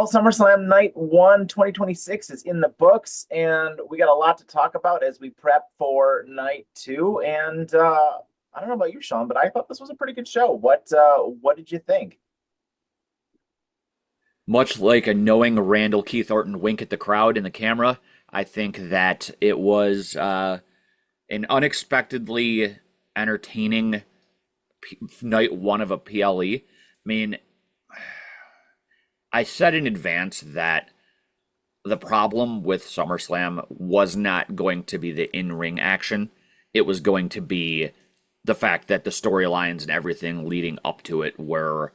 Well, SummerSlam Night 1 2026 is in the books, and we got a lot to talk about as we prep for Night 2. And I don't know about you, Sean, but I thought this was a pretty good show. What did you think? Much like a knowing Randall Keith Orton wink at the crowd in the camera, I think that it was an unexpectedly entertaining night one of a PLE. I mean, I said in advance that the problem with SummerSlam was not going to be the in-ring action. It was going to be the fact that the storylines and everything leading up to it were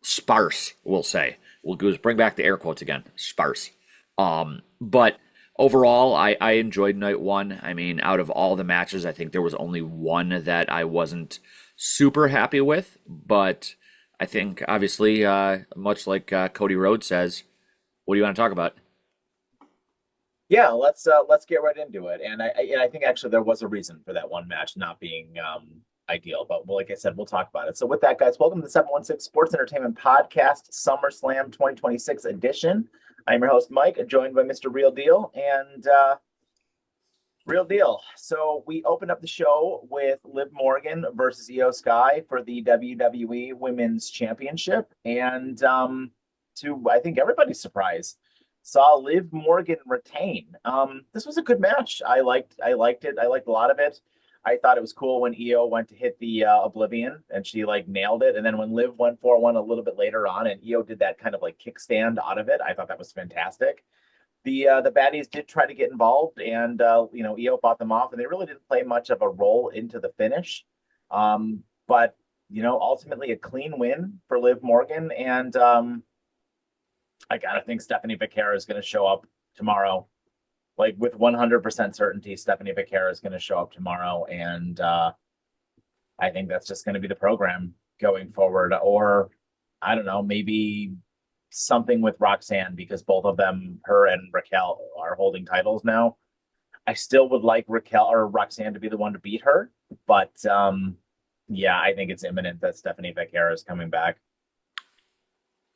sparse, we'll say. We'll bring back the air quotes again. Sparse. But overall, I enjoyed night one. I mean, out of all the matches, I think there was only one that I wasn't super happy with. But I think, obviously, much like Cody Rhodes says, what do you want to talk about? Yeah, let's get right into it. And I think actually there was a reason for that one match not being ideal. But well, like I said, we'll talk about it. So with that, guys, welcome to the 716 Sports Entertainment Podcast, SummerSlam 2026 edition. I'm your host, Mike, joined by Mr. Real Deal and Real Deal. So we opened up the show with Liv Morgan versus Io Sky for the WWE Women's Championship. And to, I think, everybody's surprise, saw Liv Morgan retain. This was a good match. I liked it. I liked a lot of it. I thought it was cool when Io went to hit the Oblivion and she like nailed it. And then when Liv went for one a little bit later on and Io did that kind of like kickstand out of it, I thought that was fantastic. The baddies did try to get involved and Io fought them off and they really didn't play much of a role into the finish. But ultimately a clean win for Liv Morgan and I gotta think Stephanie Becerra is going to show up tomorrow. Like with 100% certainty, Stephanie Becerra is going to show up tomorrow, and I think that's just going to be the program going forward. Or I don't know, maybe something with Roxanne because both of them, her and Raquel, are holding titles now. I still would like Raquel or Roxanne to be the one to beat her, but yeah, I think it's imminent that Stephanie Becerra is coming back.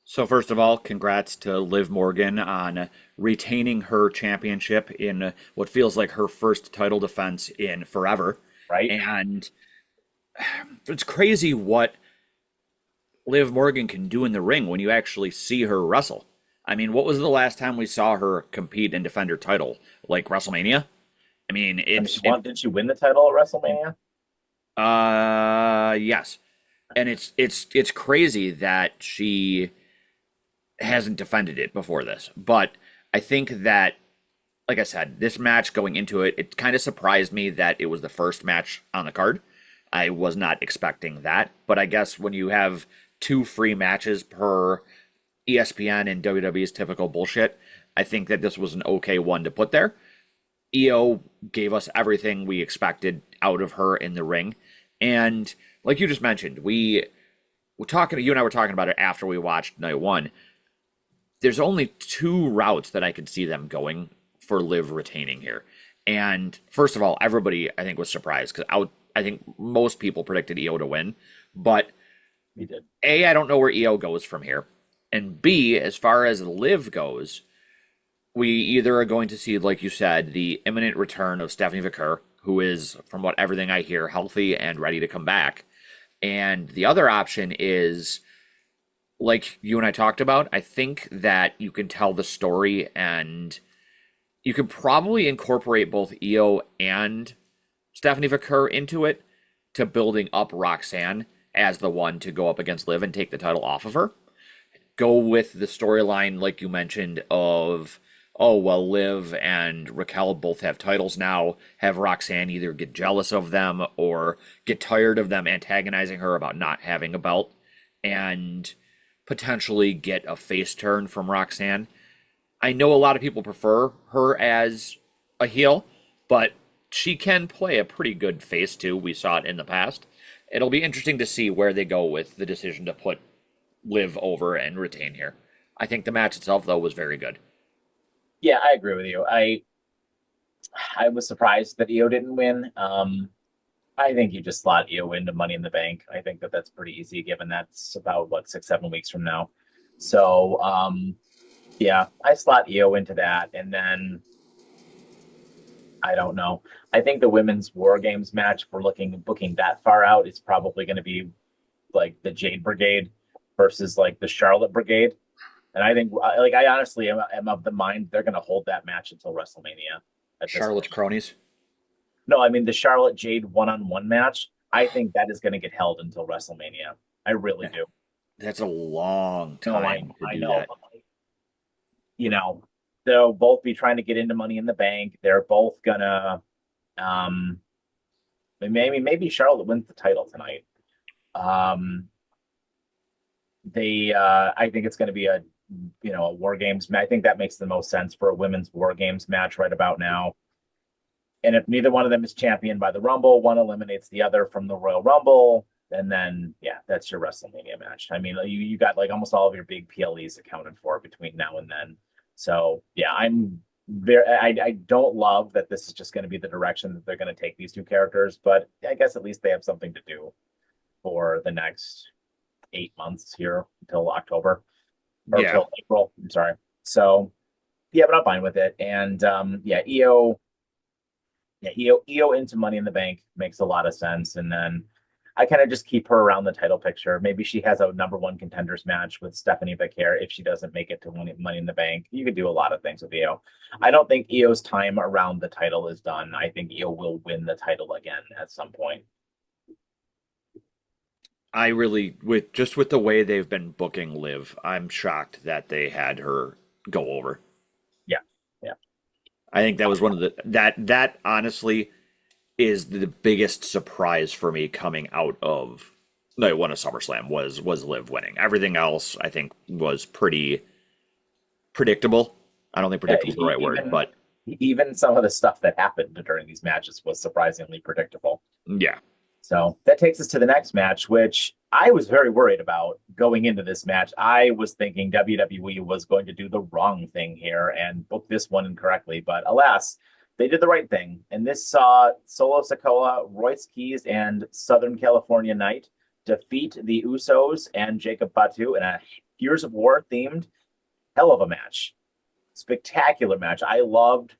So first of all, congrats to Liv Morgan on retaining her championship in what feels like her first title defense in forever. Right? And it's crazy what Liv Morgan can do in the ring when you actually see her wrestle. I mean, what was the last time we saw her compete and defend her title? Like WrestleMania? I mean, did she win the title at WrestleMania? Yes. And it's crazy that she hasn't defended it before this. But I think that, like I said, this match going into it, it kind of surprised me that it was the first match on the card. I was not expecting that. But I guess when you have two free matches per ESPN and WWE's typical bullshit, I think that this was an okay one to put there. Io gave us everything we expected out of her in the ring. And like you just mentioned, you and I were talking about it after we watched night one. There's only two routes that I could see them going for Liv retaining here. And first of all, everybody I think was surprised because I think most people predicted Io to win. But We did. A, I don't know where Io goes from here. And B, as far as Liv goes, we either are going to see, like you said, the imminent return of Stephanie Vicker, who is, from what everything I hear, healthy and ready to come back. And the other option is, like you and I talked about, I think that you can tell the story and you could probably incorporate both Io and Stephanie Vicker into it to building up Roxanne as the one to go up against Liv and take the title off of her. Go with the storyline, like you mentioned, of, oh, well, Liv and Raquel both have titles now. Have Roxanne either get jealous of them or get tired of them antagonizing her about not having a belt and potentially get a face turn from Roxanne. I know a lot of people prefer her as a heel, but she can play a pretty good face too. We saw it in the past. It'll be interesting to see where they go with the decision to put Liv over and retain here. I think the match itself, though, was very good. Yeah, I agree with you. I was surprised that Io didn't win. I think you just slot Io into Money in the Bank. I think that that's pretty easy, given that's about what 6-7 weeks from now. So Yeah, I slot Io into that, and then I don't know. I think the women's War Games match, if we're looking booking that far out, is probably going to be like the Jade Brigade versus like the Charlotte Brigade. And I think, like, I honestly am of the mind they're going to hold that match until WrestleMania at this Charlotte's point. cronies. No, I mean the Charlotte Jade one-on-one match. I think that is going to get held until WrestleMania. I really do. That's a long No, time to I do know. that. But, like, you know, they'll both be trying to get into Money in the Bank. They're both gonna, um, maybe Charlotte wins the title tonight. Um, I think it's going to be a War Games. I think that makes the most sense for a women's War Games match right about now. And if neither one of them is championed by the Rumble, one eliminates the other from the Royal Rumble, and then yeah, that's your WrestleMania match. I mean, you got like almost all of your big PLEs accounted for between now and then. So yeah, I don't love that this is just going to be the direction that they're going to take these two characters, but I guess at least they have something to do for the next 8 months here until October or Yeah. till April. I'm sorry. So yeah, but I'm fine with it. And yeah, EO into Money in the Bank makes a lot of sense. And then I kind of just keep her around the title picture. Maybe she has a number one contenders match with Stephanie Becker if she doesn't make it to Money in the Bank. You could do a lot of things with EO. I don't think EO's time around the title is done. I think EO will win the title again at some point. I really with the way they've been booking Liv, I'm shocked that they had her go over. Yeah. Yeah. I think that was one of the that honestly is the biggest surprise for me coming out of no one of SummerSlam was Liv winning. Everything else I think was pretty predictable. I don't think Yeah, predictable is the right word, but even some of the stuff that happened during these matches was surprisingly predictable. yeah. So that takes us to the next match, which I was very worried about going into this match. I was thinking WWE was going to do the wrong thing here and book this one incorrectly, but alas, they did the right thing. And this saw Solo Sikoa, Royce Keys, and Southern California Knight defeat the Usos and Jacob Fatu in a Gears of War themed hell of a match. Spectacular match. I loved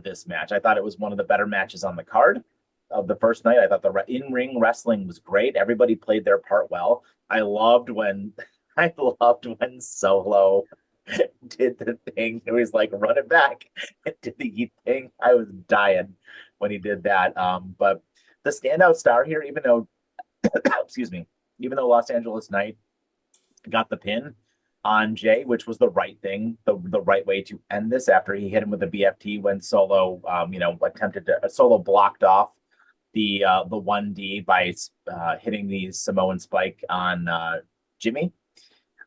this match. I thought it was one of the better matches on the card of the first night. I thought the in-ring wrestling was great. Everybody played their part well. I loved when I loved when Solo did the thing. It was like run it back and did the thing. I was dying when he did that. But the standout star here, even though excuse me, even though Los Angeles Knight got the pin on Jay, which was the right thing, the right way to end this after he hit him with a BFT when Solo, attempted to Solo blocked off the 1D by hitting the Samoan spike on Jimmy.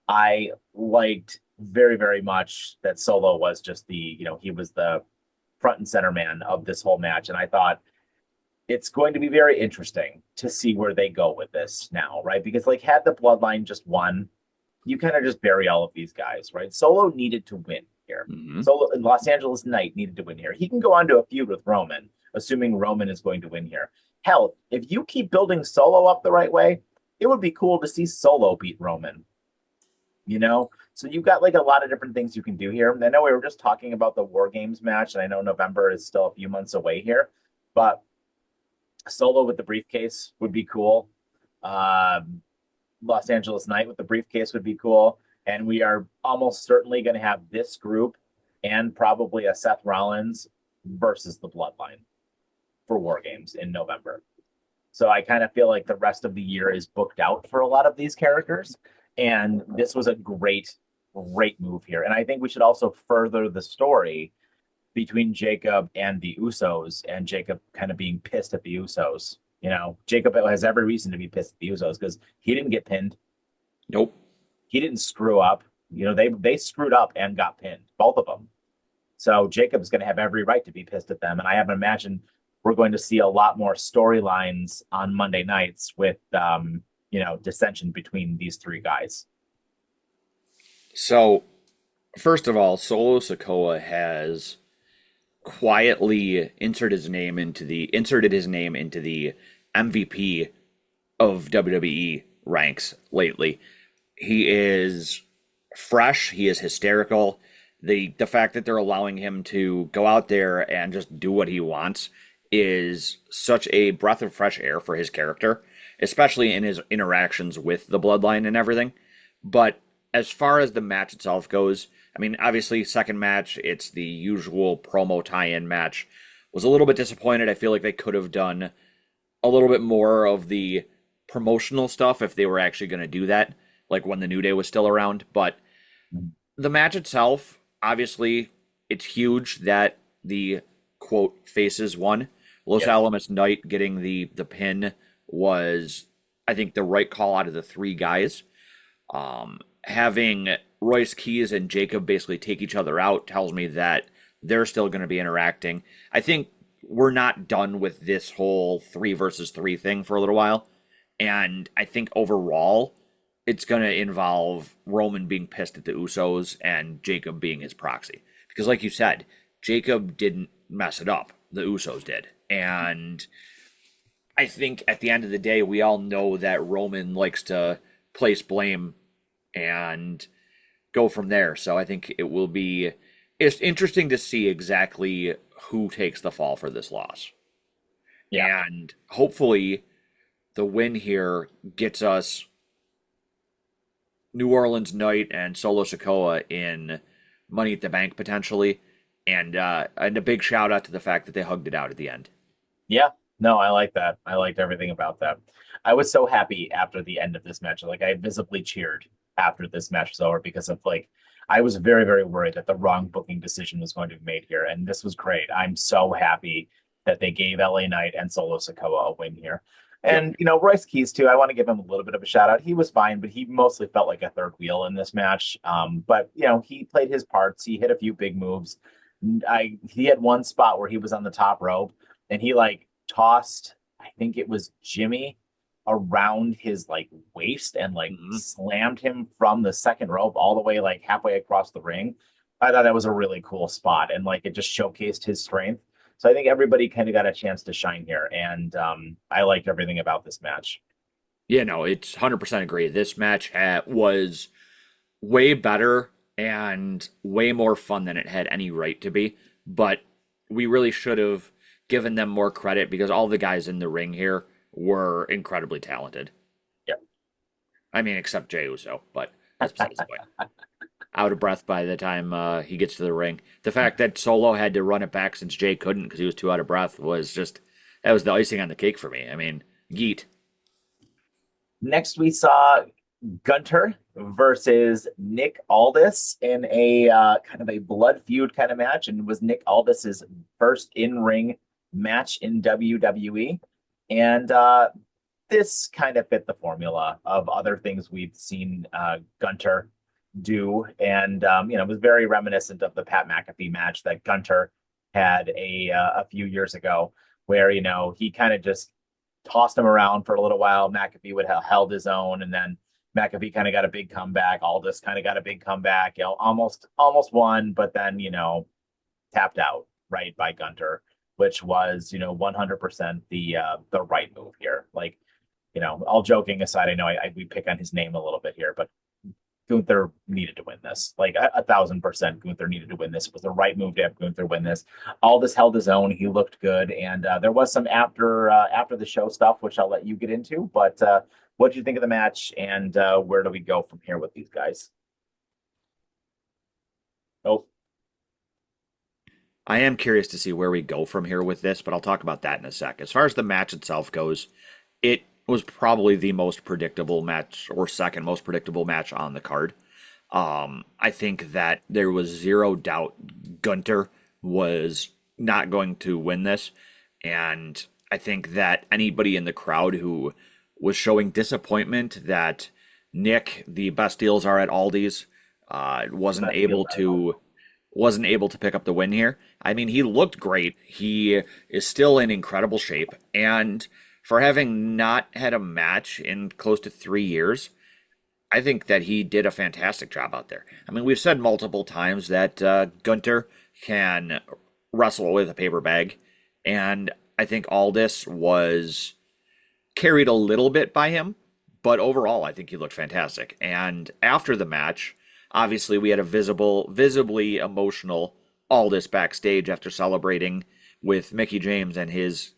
I liked very, very much that Solo was just he was the front and center man of this whole match. And I thought it's going to be very interesting to see where they go with this now, right? Because like had the bloodline just won, you kind of just bury all of these guys, right? Solo needed to win here. Mm-hmm. Solo and Los Angeles Knight needed to win here. He can go on to a feud with Roman, assuming Roman is going to win here. Hell, if you keep building Solo up the right way, it would be cool to see Solo beat Roman. So you've got like a lot of different things you can do here. I know we were just talking about the War Games match, and I know November is still a few months away here, but Solo with the briefcase would be cool. Los Angeles Knight with the briefcase would be cool. And we are almost certainly going to have this group and probably a Seth Rollins versus the Bloodline for War Games in November. So I kind of feel like the rest of the year is booked out for a lot of these characters. And this was a great, great move here. And I think we should also further the story between Jacob and the Usos, and Jacob kind of being pissed at the Usos. Jacob has every reason to be pissed at the Usos because he didn't get pinned. Nope. He didn't screw up. They screwed up and got pinned, both of them. So Jacob's going to have every right to be pissed at them. And I have to imagine we're going to see a lot more storylines on Monday nights with, dissension between these three guys. So, first of all, Solo Sikoa has quietly inserted his name into the MVP of WWE ranks lately. He is fresh. He is hysterical. The fact that they're allowing him to go out there and just do what he wants is such a breath of fresh air for his character, especially in his interactions with the bloodline and everything. But as far as the match itself goes, I mean, obviously, second match, it's the usual promo tie-in match. Was a little bit disappointed. I feel like they could have done a little bit more of the promotional stuff if they were actually going to do that, like when the New Day was still around. But the match itself, obviously, it's huge that the quote faces won. Los Yes. Alamos Knight getting the pin was, I think, the right call out of the three guys. Having Royce Keys and Jacob basically take each other out tells me that they're still going to be interacting. I think we're not done with this whole 3 versus 3 thing for a little while. And I think overall, it's going to involve Roman being pissed at the Usos and Jacob being his proxy. Because, like you said, Jacob didn't mess it up, the Usos did. And I think at the end of the day, we all know that Roman likes to place blame and go from there. So I think it will be it's interesting to see exactly who takes the fall for this loss. Yeah. And hopefully the win here gets us New Orleans Knight and Solo Sikoa in Money at the Bank potentially. And a big shout out to the fact that they hugged it out at the end. Yeah. No, I like that. I liked everything about that. I was so happy after the end of this match. Like I visibly cheered after this match was over because of like I was very, very worried that the wrong booking decision was going to be made here. And this was great. I'm so happy that they gave LA Knight and Solo Sikoa a win here. Yep. And, Royce Keys, too, I want to give him a little bit of a shout out. He was fine, but he mostly felt like a third wheel in this match. But, he played his parts. He hit a few big moves. He had one spot where he was on the top rope and he like tossed, I think it was Jimmy around his like waist and like Mm-hmm. slammed him from the second rope all the way like halfway across the ring. I thought that was a really cool spot and like it just showcased his strength. So I think everybody kind of got a chance to shine here, and I liked everything about this match. Yeah, no, it's 100% agree. This match was way better and way more fun than it had any right to be. But we really should have given them more credit because all the guys in the ring here were incredibly talented. Yeah. I mean, except Jey Uso, but that's besides the point. Out of breath by the time he gets to the ring. The fact that Solo had to run it back since Jey couldn't because he was too out of breath was just, that was the icing on the cake for me. I mean, yeet. Next, we saw Gunther versus Nick Aldis in a kind of a blood feud kind of match, and it was Nick Aldis's first in-ring match in WWE. And this kind of fit the formula of other things we've seen Gunther do, and it was very reminiscent of the Pat McAfee match that Gunther had a few years ago, where he kind of just tossed him around for a little while. McAfee would have held his own, and then McAfee kind of got a big comeback. Aldis kind of got a big comeback. Almost won, but then tapped out right by Gunther, which was 100% the right move here. Like all joking aside, I know we pick on his name a little bit here, but Gunther needed to win this. Like 1,000% Gunther needed to win this. It was the right move to have Gunther win this. Aldis held his own. He looked good. And there was some after the show stuff, which I'll let you get into. But what did you think of the match, and where do we go from here with these guys? Oh, I am curious to see where we go from here with this, but I'll talk about that in a sec. As far as the match itself goes, it was probably the most predictable match or second most predictable match on the card. I think that there was zero doubt Gunther was not going to win this. And I think that anybody in the crowd who was showing disappointment that Nick, the best deals are at Aldis, wasn't able to pick up the win here. I mean, he looked great. He is still in incredible shape. And for having not had a match in close to 3 years, I think that he did a fantastic job out there. I mean, we've said multiple times that Gunther can wrestle with a paper bag, and I think Aldis was carried a little bit by him, but overall, I think he looked fantastic. And after the match, Obviously, we had a visibly emotional Aldis backstage after celebrating with Mickey James and his,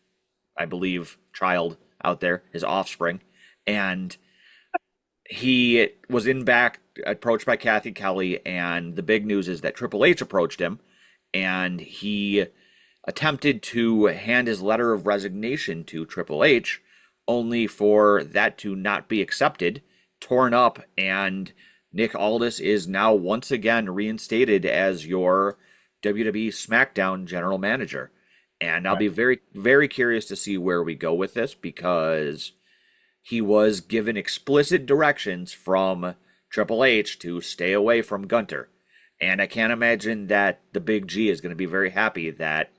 I believe, child out there, his offspring. And he was in back, approached by Kathy Kelly, and the big news is that Triple H approached him, and he attempted to hand his letter of resignation to Triple H, only for that to not be accepted, torn up, and Nick Aldis is now once again reinstated as your WWE SmackDown general manager. And I'll Right. be very, very curious to see where we go with this because he was given explicit directions from Triple H to stay away from Gunther. And I can't imagine that the Big G is going to be very happy that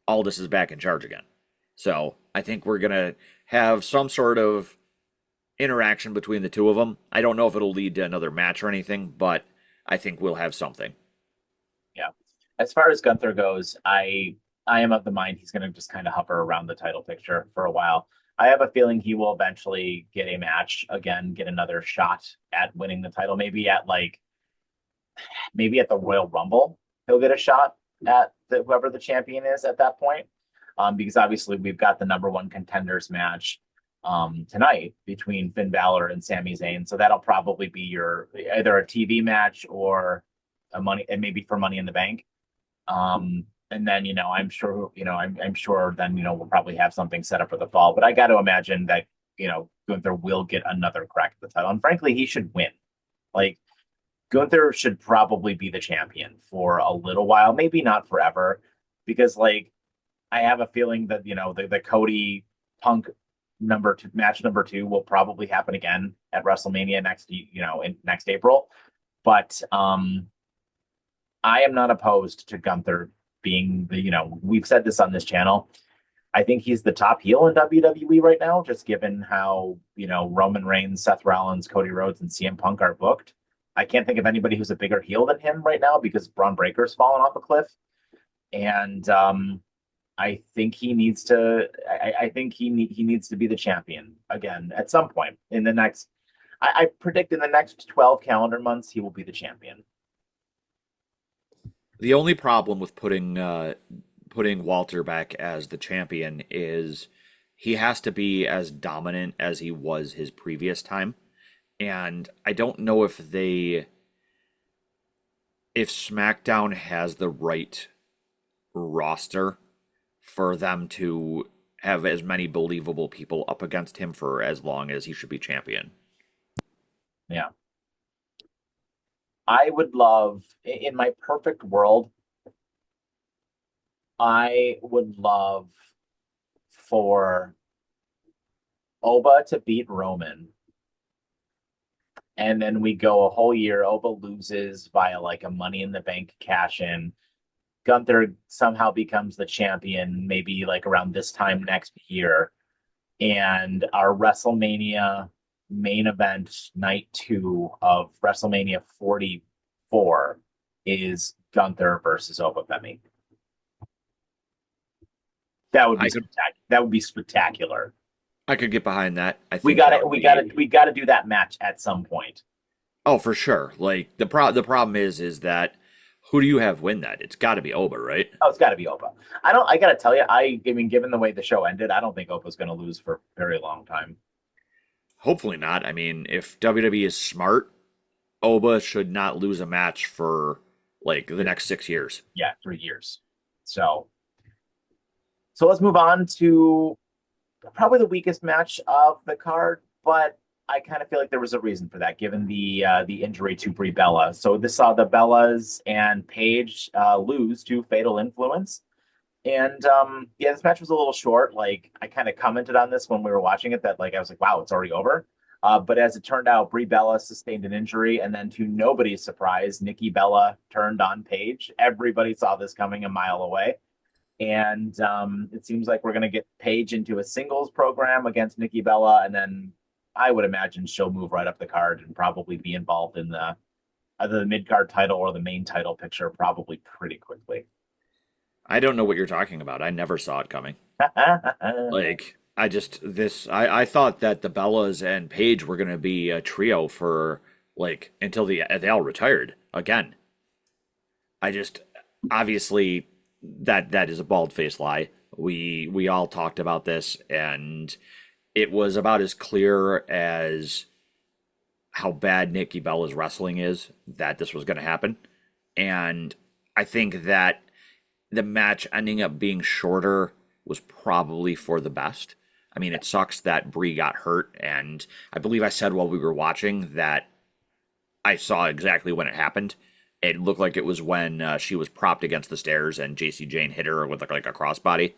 Aldis is back in charge again. So I think we're going to have some sort of interaction between the two of them. I don't know if it'll lead to another match or anything, but I think we'll have something. Yeah. As far as Gunther goes, I am of the mind he's going to just kind of hover around the title picture for a while. I have a feeling he will eventually get a match again, get another shot at winning the title. Maybe at the Royal Rumble, he'll get a shot at whoever the champion is at that point. Because obviously we've got the number one contenders match tonight between Finn Balor and Sami Zayn. So that'll probably be your either a TV match or a money and maybe for Money in the Bank. And then I'm sure I'm sure then we'll probably have something set up for the fall. But I got to imagine that Gunther will get another crack at the title, and frankly, he should win. Like Gunther should probably be the champion for a little while, maybe not forever, because I have a feeling that the Cody Punk match number two will probably happen again at WrestleMania next April. But I am not opposed to Gunther being we've said this on this channel. I think he's the top heel in WWE right now, just given how Roman Reigns, Seth Rollins, Cody Rhodes, and CM Punk are booked. I can't think of anybody who's a bigger heel than him right now because Braun Breaker's fallen off a cliff. And I think he needs to. I think he needs to be the champion again at some point in the next. I predict in the next 12 calendar months he will be the champion. The only problem with putting Walter back as the champion is he has to be as dominant as he was his previous time. And I don't know if SmackDown has the right roster for them to have as many believable people up against him for as long as he should be champion. Yeah. I would love, in my perfect world, I would love for Oba to beat Roman. And then we go a whole year. Oba loses via a Money in the Bank cash in. Gunther somehow becomes the champion, maybe around this time next year. And our WrestleMania main event, night 2 of WrestleMania 44, is Gunther versus Oba Femi. That would be spectacular. That would be spectacular. I could get behind that. I think we got to do that match at some point. Oh, for sure. The problem is that who do you have win that? It's got to be Oba, right? Oh, it's got to be Oba. I got to tell you, I mean, given the way the show ended, I don't think Oba's going to lose for a very long time. Hopefully not. I mean, if WWE is smart, Oba should not lose a match for the next 6 years. Yeah, 3 years. So let's move on to probably the weakest match of the card, but I kind of feel like there was a reason for that, given the injury to Brie Bella. So this saw the Bellas and Paige lose to Fatal Influence. And this match was a little short. I kind of commented on this when we were watching it that I was like, wow, it's already over. But as it turned out, Brie Bella sustained an injury, and then to nobody's surprise, Nikki Bella turned on Paige. Everybody saw this coming a mile away. And it seems like we're going to get Paige into a singles program against Nikki Bella, and then I would imagine she'll move right up the card and probably be involved in either the mid-card title or the main title picture probably pretty quickly. I don't know what you're talking about. I never saw it coming. I thought that the Bellas and Paige were going to be a trio for like until they all retired again. I just obviously that is a bald-faced lie. We all talked about this, and it was about as clear as how bad Nikki Bella's wrestling is that this was going to happen. And I think that the match ending up being shorter was probably for the best. I mean, it sucks that Brie got hurt, and I believe I said while we were watching that I saw exactly when it happened. It looked like it was when she was propped against the stairs and JC Jane hit her with like a crossbody.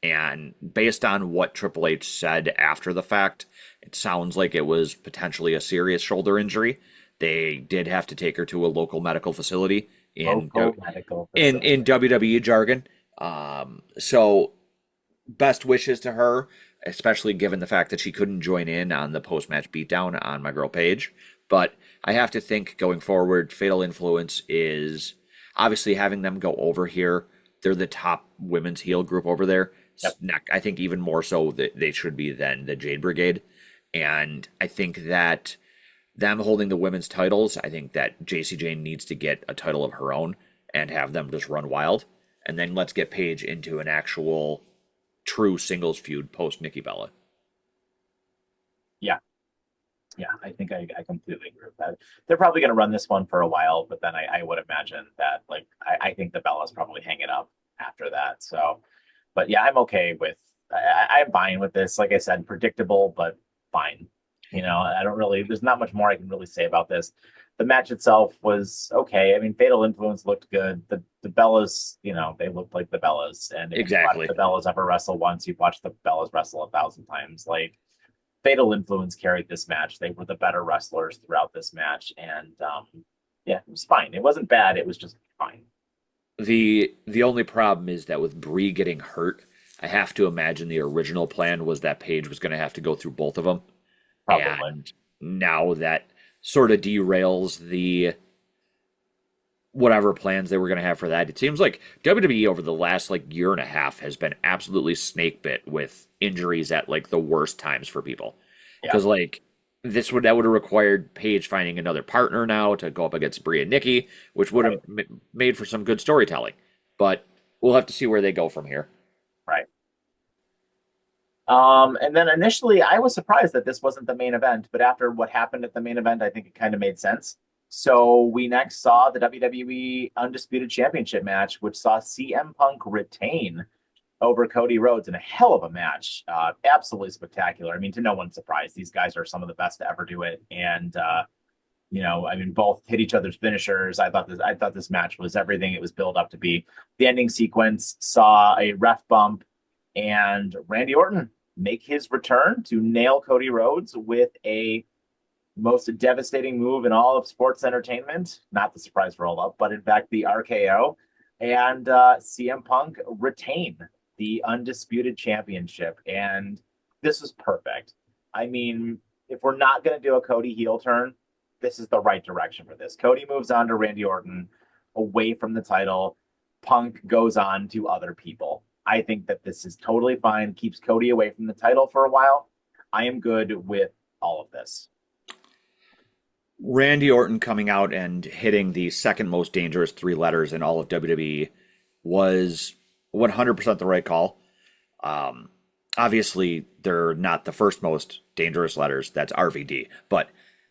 And based on what Triple H said after the fact, it sounds like it was potentially a serious shoulder injury. They did have to take her to a local medical facility Local medical in facility. WWE jargon. So best wishes to her, especially given the fact that she couldn't join in on the post match beatdown on my girl Paige. But I have to think going forward, Fatal Influence is obviously having them go over here. They're the top women's heel group over there. Yep. I think even more so that they should be than the Jade Brigade. And I think that them holding the women's titles, I think that JC Jane needs to get a title of her own and have them just run wild. And then let's get Paige into an actual true singles feud post Nikki Bella. Yeah. Yeah, I think I completely agree with that. They're probably going to run this one for a while, but then I would imagine that like I think the Bellas probably hang it up after that. So, but yeah, I'm okay with I'm fine with this. Like I said, predictable, but fine. I don't really. There's not much more I can really say about this. The match itself was okay. I mean, Fatal Influence looked good. The Bellas, they looked like the Bellas, and if you watch Exactly. the Bellas ever wrestle once, you've watched the Bellas wrestle 1,000 times. Like Fatal Influence carried this match. They were the better wrestlers throughout this match, and yeah, it was fine. It wasn't bad. It was just fine. The only problem is that with Brie getting hurt, I have to imagine the original plan was that Paige was going to have to go through both of them. Probably. And now that sort of derails the whatever plans they were going to have for that. It seems like WWE over the last like year and a half has been absolutely snake bit with injuries at like the worst times for people. Yeah. Because like that would have required Paige finding another partner now to go up against Brie and Nikki, which would have Right. made for some good storytelling. But we'll have to see where they go from here. Right. And then initially I was surprised that this wasn't the main event, but after what happened at the main event, I think it kind of made sense. So we next saw the WWE Undisputed Championship match, which saw CM Punk retain over Cody Rhodes in a hell of a match. Absolutely spectacular. I mean, to no one's surprise, these guys are some of the best to ever do it. And I mean, both hit each other's finishers. I thought this match was everything it was built up to be. The ending sequence saw a ref bump and Randy Orton make his return to nail Cody Rhodes with a most devastating move in all of sports entertainment. Not the surprise roll up, but in fact the RKO. And CM Punk retain the Undisputed Championship. And this was perfect. I mean, if we're not going to do a Cody heel turn, this is the right direction for this. Cody moves on to Randy Orton away from the title. Punk goes on to other people. I think that this is totally fine. Keeps Cody away from the title for a while. I am good with all of this. Randy Orton coming out and hitting the second most dangerous three letters in all of WWE was 100% the right call. Obviously, they're not the first most dangerous letters. That's RVD. But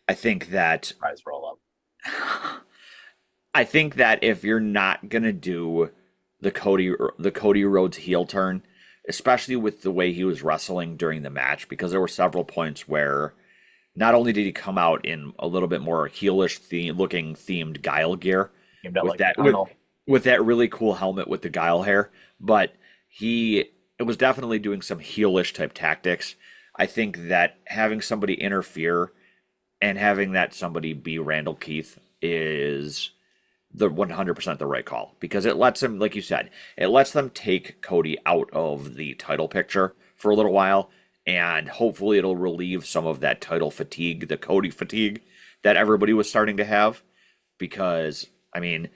I think that Prize roll up. if you're not gonna do the Cody Rhodes heel turn, especially with the way he was wrestling during the match, because there were several points where not only did he come out in a little bit more heelish looking themed Guile gear with Like that with that really cool helmet with the Guile hair, but he it was definitely doing some heelish type tactics. I think that having somebody interfere and having that somebody be Randall Keith is the 100% the right call because it lets him, like you said, it lets them take Cody out of the title picture for a little while, and hopefully it'll relieve some of that title fatigue, the Cody fatigue that everybody was starting to have. Because I mean,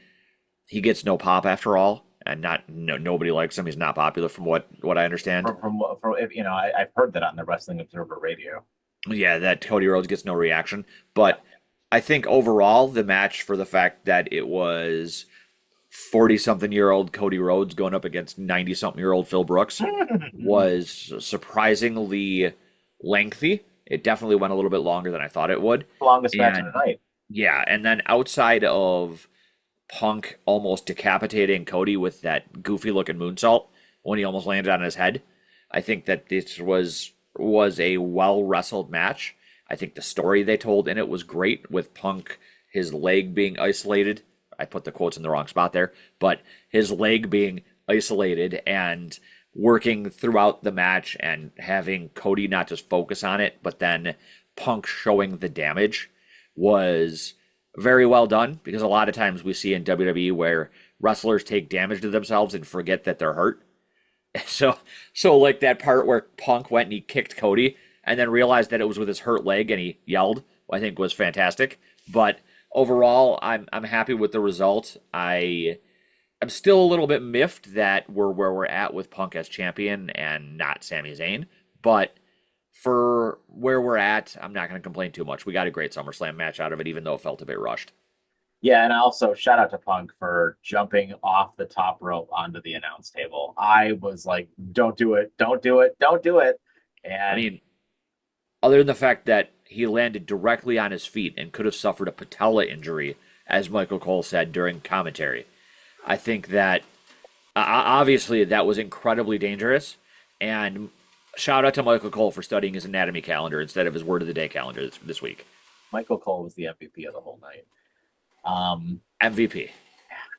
he gets no pop after all, and nobody likes him. He's not popular from what I understand. From if I've heard that on the Wrestling Observer Radio. Yeah, that Cody Rhodes gets no reaction, Yeah. but I think overall the match, for the fact that it was 40-something-year-old Cody Rhodes going up against 90-something-year-old Phil Brooks, was surprisingly lengthy. It definitely went a little bit longer than I thought it would. Longest match of the And night. yeah, and then outside of Punk almost decapitating Cody with that goofy looking moonsault when he almost landed on his head, I think that this was a well wrestled match. I think the story they told in it was great, with Punk, his leg being isolated. I put the quotes in the wrong spot there, but his leg being isolated and working throughout the match and having Cody not just focus on it, but then Punk showing the damage was very well done, because a lot of times we see in WWE where wrestlers take damage to themselves and forget that they're hurt. So like that part where Punk went and he kicked Cody and then realized that it was with his hurt leg and he yelled, I think was fantastic. But overall, I'm happy with the result. I'm still a little bit miffed that we're where we're at with Punk as champion and not Sami Zayn, but for where we're at, I'm not going to complain too much. We got a great SummerSlam match out of it, even though it felt a bit rushed. Yeah, and also shout out to Punk for jumping off the top rope onto the announce table. I was like, don't do it, don't do it, don't do it. I And mean, other than the fact that he landed directly on his feet and could have suffered a patella injury, as Michael Cole said during commentary, I think that obviously that was incredibly dangerous. And shout out to Michael Cole for studying his anatomy calendar instead of his word of the day calendar this week. Michael Cole was the MVP of the whole night. MVP.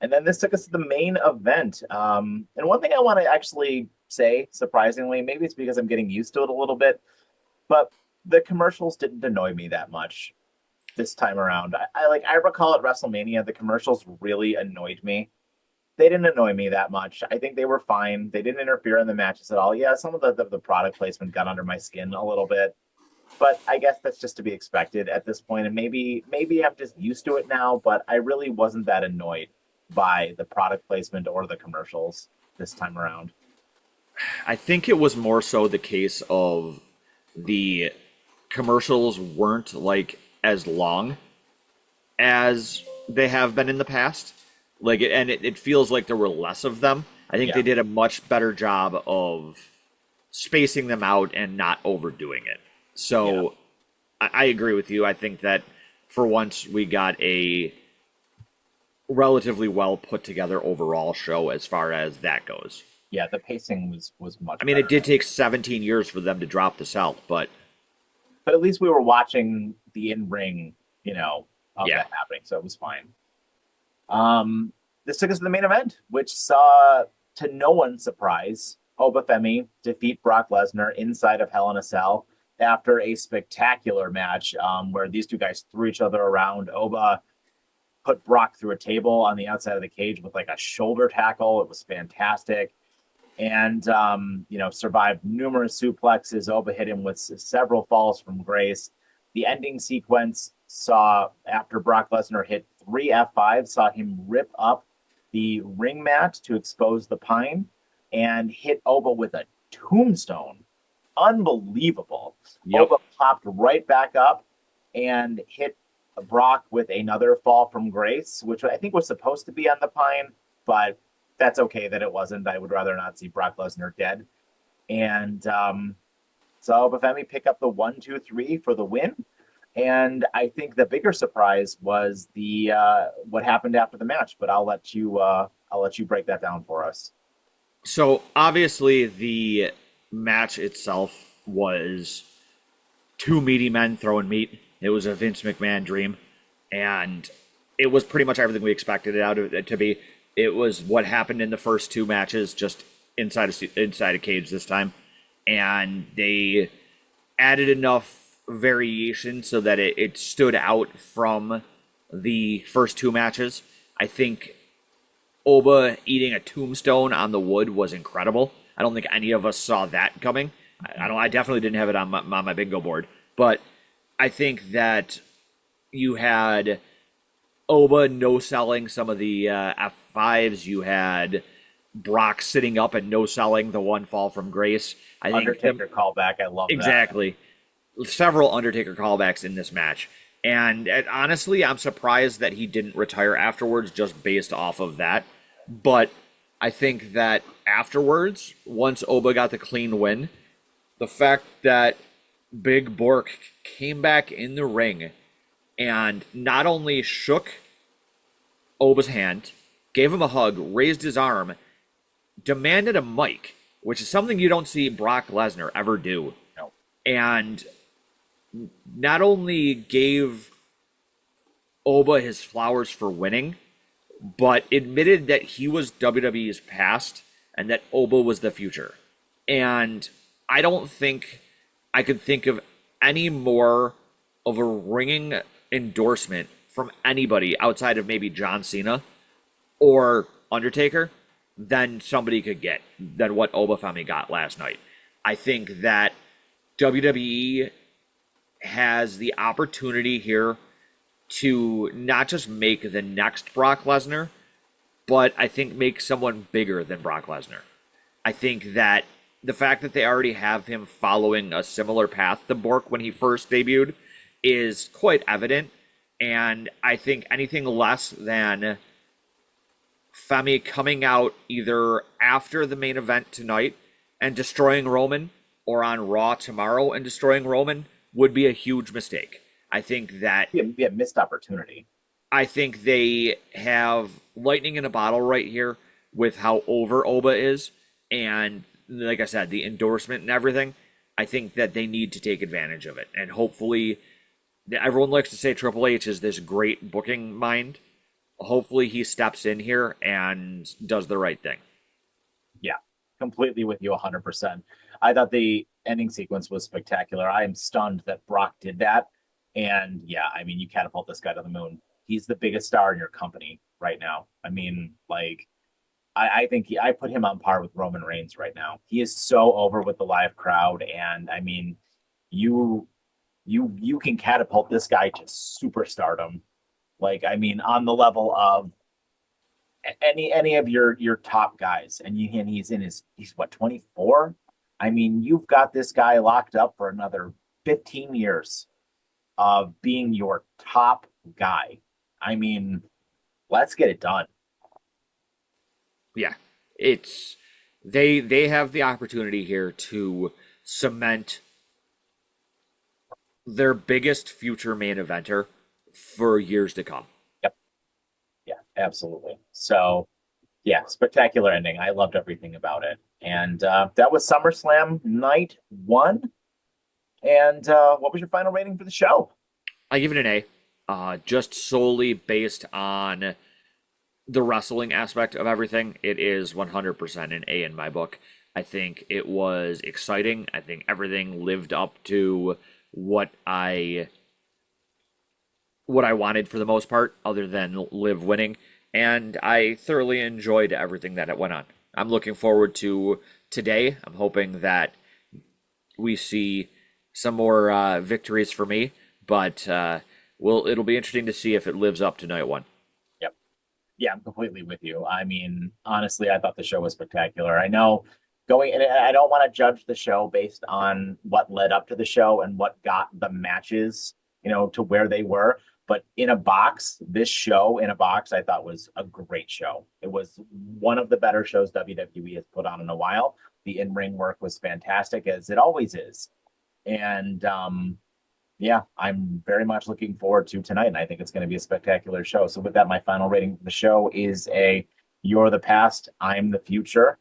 And then this took us to the main event. And one thing I want to actually say, surprisingly, maybe it's because I'm getting used to it a little bit, but the commercials didn't annoy me that much this time around. I recall at WrestleMania, the commercials really annoyed me. They didn't annoy me that much. I think they were fine. They didn't interfere in the matches at all. Yeah, some of the product placement got under my skin a little bit, but I guess that's just to be expected at this point. And maybe I'm just used to it now, but I really wasn't that annoyed by the product placement or the commercials this time around. I think it was more so the case of the commercials weren't like as long as they have been in the past. It feels like there were less of them. I think they Yeah. did a much better job of spacing them out and not overdoing it. Yeah. So I agree with you. I think that for once we got a relatively well put together overall show as far as that goes. Yeah, the pacing was much I mean, better. it did take 17 years for them to drop this out, but But at least we were watching the in-ring, of yeah. that happening, so it was fine. This took us to the main event, which saw, to no one's surprise, Oba Femi defeat Brock Lesnar inside of Hell in a Cell after a spectacular match where these two guys threw each other around. Oba put Brock through a table on the outside of the cage with like a shoulder tackle. It was fantastic. And, survived numerous suplexes. Oba hit him with several falls from grace. The ending sequence saw, after Brock Lesnar hit 3 F5s, saw him rip up the ring mat to expose the pine and hit Oba with a tombstone. Unbelievable. Yep. Oba popped right back up and hit Brock with another fall from grace, which I think was supposed to be on the pine, but that's okay that it wasn't. I would rather not see Brock Lesnar dead. And so Bafemi pick up the 1-2-3 for the win. And I think the bigger surprise was the what happened after the match. But I'll let you break that down for us. So obviously the match itself was two meaty men throwing meat. It was a Vince McMahon dream, and it was pretty much everything we expected it out of it to be. It was what happened in the first two matches, just inside a cage this time, and they added enough variation so that it stood out from the first two matches. I think Oba eating a tombstone on the wood was incredible. I don't think any of us saw that coming. I definitely didn't have it on my bingo board, but I think that you had Oba no-selling some of the F5s. You had Brock sitting up and no-selling the one fall from grace. I think Undertaker callback. I love that. exactly. Several Undertaker callbacks in this match. And honestly, I'm surprised that he didn't retire afterwards just based off of that. But I think that afterwards, once Oba got the clean win, the fact that Big Bork came back in the ring and not only shook Oba's hand, gave him a hug, raised his arm, demanded a mic, which is something you don't see Brock Lesnar ever do, No. and not only gave Oba his flowers for winning, but admitted that he was WWE's past and that Oba was the future. And I don't think I could think of any more of a ringing endorsement from anybody outside of maybe John Cena or Undertaker than somebody could get than what Oba Femi got last night. I think that WWE has the opportunity here to not just make the next Brock Lesnar, but I think make someone bigger than Brock Lesnar. I think that the fact that they already have him following a similar path to Bork when he first debuted is quite evident. And I think anything less than Femi coming out either after the main event tonight and destroying Roman or on Raw tomorrow and destroying Roman would be a huge mistake. I think that Be a missed opportunity. I think they have lightning in a bottle right here with how over Oba is. And like I said, the endorsement and everything. I think that they need to take advantage of it. And hopefully, everyone likes to say Triple H is this great booking mind. Hopefully, he steps in here and does the right thing. Yeah, completely with you 100%. I thought the ending sequence was spectacular. I am stunned that Brock did that. And yeah, I mean, you catapult this guy to the moon. He's the biggest star in your company right now. I mean, like, I think I put him on par with Roman Reigns right now. He is so over with the live crowd. And I mean, you you can catapult this guy to superstardom. Like, I mean, on the level of any of your top guys, and he's in he's what, 24. I mean, you've got this guy locked up for another 15 years of being your top guy. I mean, let's get it done. Yeah, it's they have the opportunity here to cement their biggest future main eventer for years to come. Yep. Yeah, absolutely. So yeah, spectacular ending. I loved everything about it. And that was SummerSlam Night 1. And what was your final rating for the show? I give it an A, just solely based on the wrestling aspect of everything. It is 100% an A in my book. I think it was exciting. I think everything lived up to what I wanted for the most part, other than Liv winning, and I thoroughly enjoyed everything that it went on. I'm looking forward to today. I'm hoping that we see some more victories for me, but it'll be interesting to see if it lives up to night one. Yep. Yeah, I'm completely with you. I mean, honestly, I thought the show was spectacular. I know and I don't want to judge the show based on what led up to the show and what got the matches, to where they were. But this show in a box, I thought was a great show. It was one of the better shows WWE has put on in a while. The in-ring work was fantastic, as it always is. And yeah, I'm very much looking forward to tonight, and I think it's going to be a spectacular show. So with that, my final rating for the show is You're the Past, I'm the Future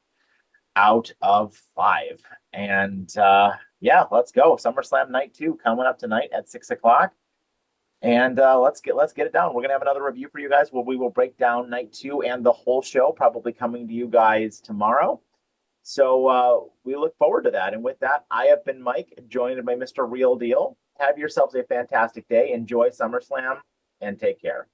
out of 5. And yeah, let's go. SummerSlam Night 2 coming up tonight at 6 o'clock. And let's get it down. We're gonna have another review for you guys where we will break down night 2 and the whole show, probably coming to you guys tomorrow. So we look forward to that. And with that, I have been Mike, joined by Mr. Real Deal. Have yourselves a fantastic day. Enjoy SummerSlam and take care.